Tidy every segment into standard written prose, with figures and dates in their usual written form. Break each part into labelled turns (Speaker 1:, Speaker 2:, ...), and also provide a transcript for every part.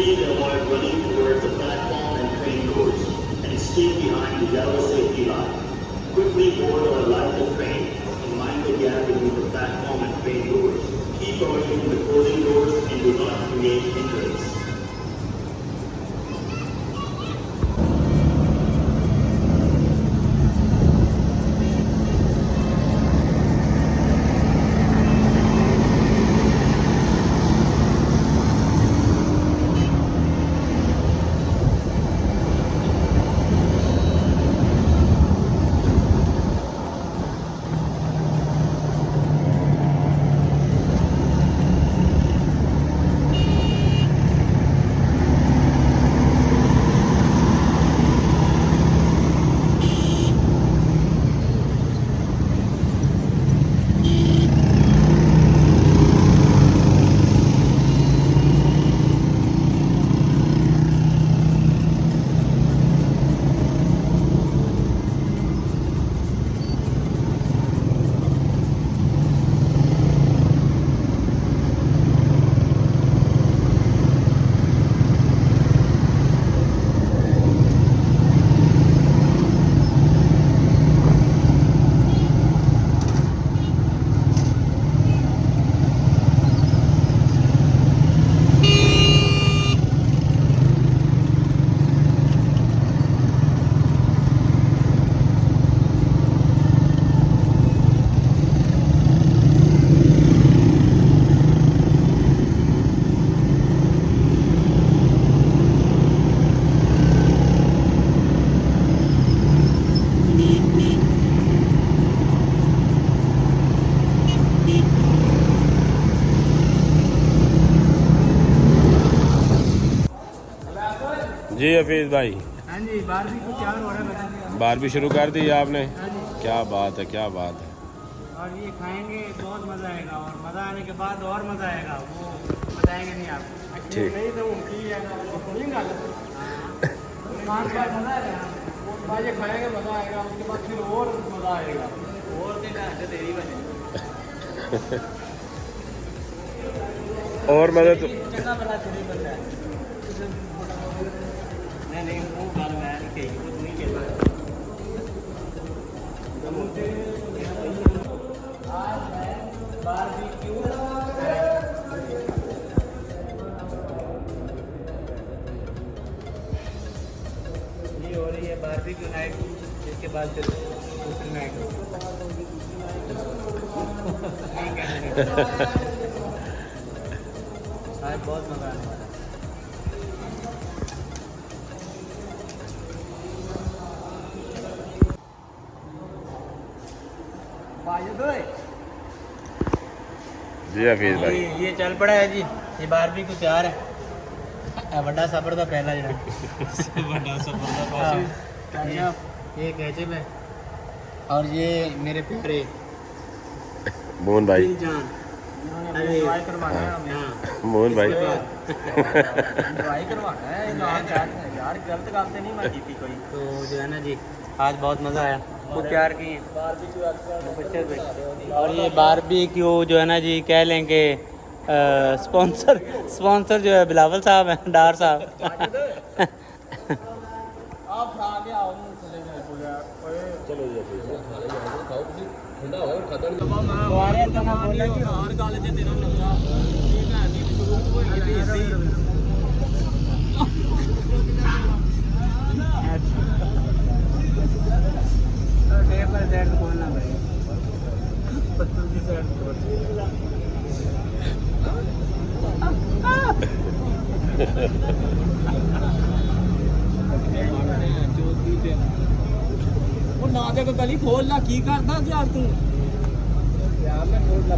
Speaker 1: Please avoid running towards the platform and train doors and stay behind the yellow safety line. Quickly board or alight the train and mind the gap between the platform and train doors. Keep away from the closing doors and do not create hindrance.
Speaker 2: जी हफीज़ भाई,
Speaker 3: हाँ जी, Barbie को क्या हो रहा है?
Speaker 2: बार भी शुरू कर दी आपने?
Speaker 3: हाँ जी।
Speaker 2: क्या बात है, क्या बात है।
Speaker 3: और ये खाएंगे बहुत मज़ा आएगा, और मज़ा आने के बाद और मज़ा आएगा, वो बताएंगे नहीं आपको।
Speaker 2: ठीक।
Speaker 3: नहीं तो उनकी है ना, वो थोड़ी ना पाँच बार मज़ा आएगा, वो बाजे खाएंगे मज़ा आएगा, उसके बाद फिर और मज़ा आएगा, और के घंटे देरी बने
Speaker 2: और मदद
Speaker 3: जगह बड़ा थोड़ी बनता है। नहीं वो बार मैं नहीं कही, वो नहीं कहता आज मैं बारबेक्यू ये हो रही है बारबेक्यू नाइट, इसके बाद फिर दूसरी नाइट आज बहुत मज़ा आने वाला है।
Speaker 2: जी हफीज़ भाई,
Speaker 3: ये चल पड़ा है जी, ये बारबी को तैयार है। बड़ा सफर का पहला जरा बड़ा सफर का ये कैचअप है, और ये मेरे प्यारे
Speaker 2: मोहन भाई,
Speaker 3: एंजॉय करवाना है हमें।
Speaker 2: मोहन भाई
Speaker 3: एंजॉय करवाना है यार, गलत गलती नहीं मैं की कोई। तो जो है ना जी, आज बहुत मज़ा आया, खूब प्यार किए और ये बारबेक्यू जो है ना जी, कह लें कि स्पॉन्सर जो है बिलावल साहब हैं, डार साहब। ना देखो गली खोल ला की करदा यार तू यार मैं खोल ला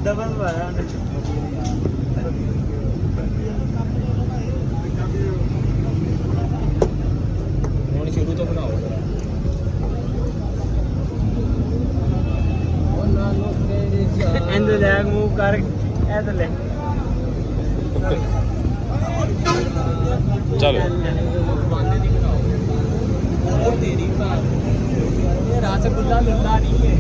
Speaker 3: डबल मारा ਹੁਣ ਸ਼ੁਰੂ ਤੋਂ ਬਣਾਓ ਇਹਦੇ ਲੈਗ ਮੂਵ ਕਰ ਇਹਦੇ ਲੈ
Speaker 2: चलो
Speaker 3: रसगुल्ला मिलता नहीं है।